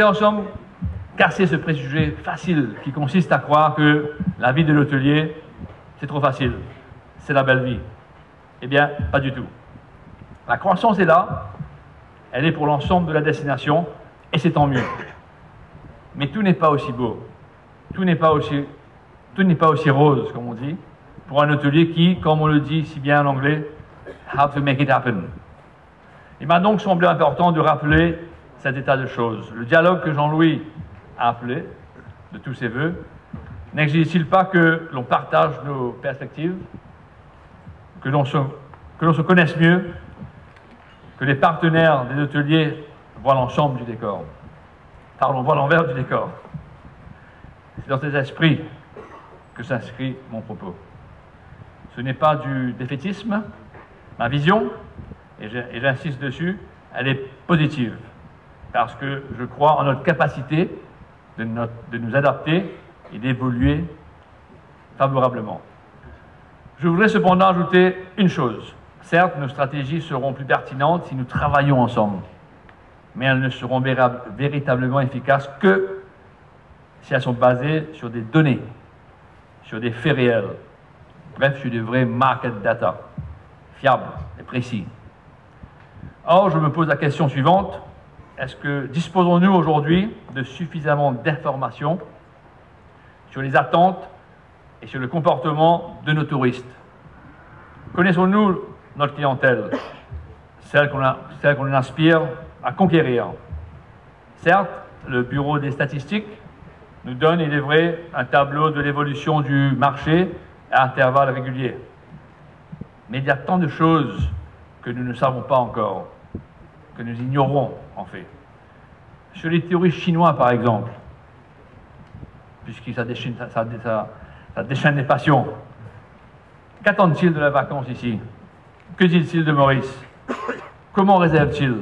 voulais en somme casser ce préjugé facile qui consiste à croire que la vie de l'hôtelier, c'est trop facile, c'est la belle vie. Eh bien, pas du tout. La croissance est là, elle est pour l'ensemble de la destination, et c'est tant mieux. Mais tout n'est pas aussi beau, tout n'est pas aussi rose, comme on dit, pour un hôtelier qui, comme on le dit si bien en anglais, have to make it happen. Il m'a donc semblé important de rappeler cet état de choses. Le dialogue que Jean-Louis a appelé, de tous ses voeux, n'exige-t-il pas que l'on partage nos perspectives, que l'on se connaisse mieux, que les partenaires des hôteliers voient l'ensemble du décor. Pardon, voient l'envers du décor. C'est dans cet esprit que s'inscrit mon propos. Ce n'est pas du défaitisme. Ma vision, et j'insiste dessus, elle est positive, parce que je crois en notre capacité de nous adapter et d'évoluer favorablement. Je voudrais cependant ajouter une chose. Certes, nos stratégies seront plus pertinentes si nous travaillons ensemble, mais elles ne seront véritablement efficaces que si elles sont basées sur des données, sur des faits réels, bref, sur des vrais market data, fiables et précis. Or, je me pose la question suivante, est-ce que disposons-nous aujourd'hui de suffisamment d'informations sur les attentes et sur le comportement de nos touristes? Connaissons-nous notre clientèle, celle qu'on aspire à conquérir? Certes, le Bureau des statistiques nous donne, il est vrai, un tableau de l'évolution du marché à intervalles réguliers. Mais il y a tant de choses que nous ne savons pas encore, que nous ignorons en fait. Sur les touristes chinois, par exemple, puisque ça déchaîne les passions, qu'attendent-ils de la vacance ici? Que disent-ils de Maurice? Comment réservent-ils?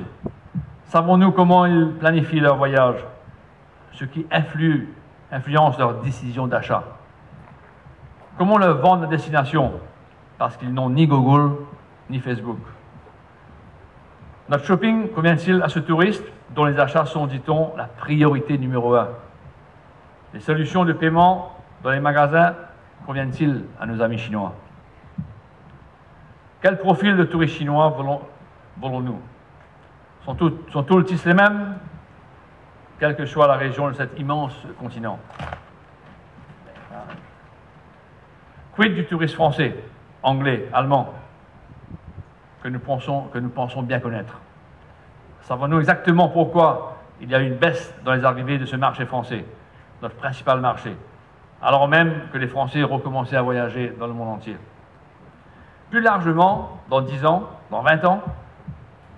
Savons-nous comment ils planifient leur voyage? Ce qui influence leur décision d'achat. Comment leur vendre la destination? Parce qu'ils n'ont ni Google ni Facebook. Notre shopping convient-il à ce touriste dont les achats sont, dit-on, la priorité numéro 1? Les solutions de paiement dans les magasins conviennent-ils à nos amis chinois? Quel profil de touristes chinois voulons-nous? Sont tous les mêmes, quelle que soit la région de cet immense continent? Quid du touriste français, anglais, allemand, que nous pensons bien connaître? Savons-nous exactement pourquoi il y a eu une baisse dans les arrivées de ce marché français, notre principal marché, alors même que les Français recommençaient à voyager dans le monde entier? Plus largement, dans 10 ans, dans 20 ans,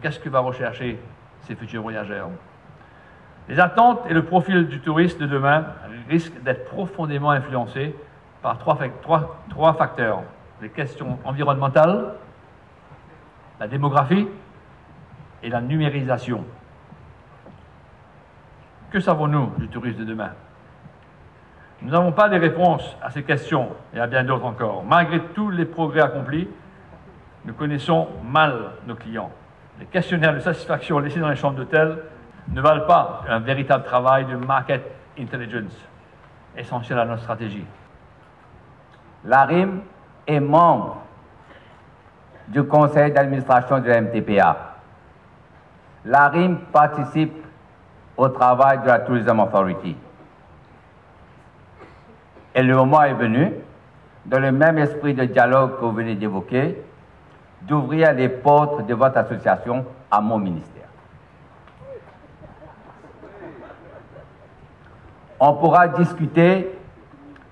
qu'est-ce que va rechercher ces futurs voyageurs? Les attentes et le profil du touriste de demain risquent d'être profondément influencés par trois facteurs. Les questions environnementales, la démographie et la numérisation. Que savons-nous du tourisme de demain? Nous n'avons pas de réponses à ces questions et à bien d'autres encore. Malgré tous les progrès accomplis, nous connaissons mal nos clients. Les questionnaires de satisfaction laissés dans les chambres d'hôtel ne valent pas un véritable travail de market intelligence, essentiel à notre stratégie. L'ARIM est membre du conseil d'administration de la MTPA. L'ARIM participe au travail de la Tourism Authority. Et le moment est venu, dans le même esprit de dialogue que vous venez d'évoquer, d'ouvrir les portes de votre association à mon ministère. On pourra discuter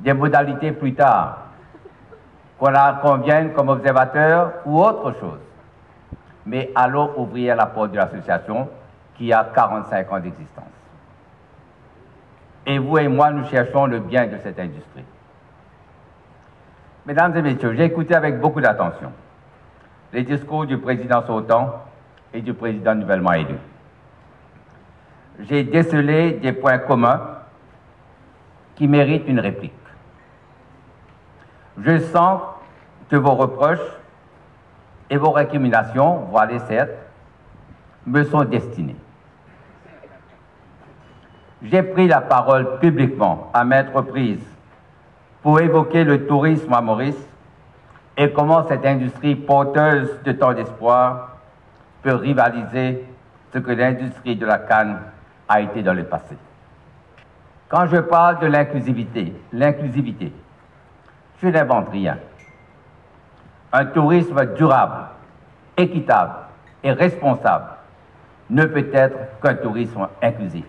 des modalités plus tard, qu'on la convienne comme observateur ou autre chose. Mais allons ouvrir la porte de l'association qui a 45 ans d'existence. Et vous et moi, nous cherchons le bien de cette industrie. Mesdames et messieurs, j'ai écouté avec beaucoup d'attention les discours du président sortant et du président nouvellement élu. J'ai décelé des points communs qui méritent une réplique. Je sens que vos reproches et vos récriminations, voilées certes, me sont destinés. j'ai pris la parole publiquement à maintes reprises pour évoquer le tourisme à Maurice et comment cette industrie porteuse de tant d'espoir peut rivaliser ce que l'industrie de la canne a été dans le passé. Quand je parle de l'inclusivité, je n'invente rien. Un tourisme durable, équitable et responsable ne peut être qu'un tourisme inclusif.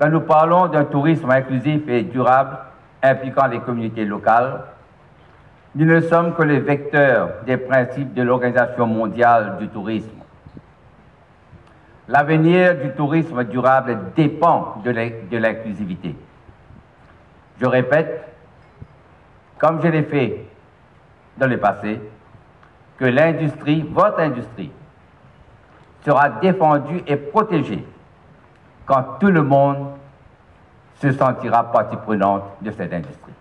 Quand nous parlons d'un tourisme inclusif et durable impliquant les communautés locales, nous ne sommes que les vecteurs des principes de l'Organisation mondiale du tourisme. L'avenir du tourisme durable dépend de l'inclusivité. Je répète, comme je l'ai fait dans le passé, que l'industrie, votre industrie, sera défendue et protégée quand tout le monde se sentira partie prenante de cette industrie.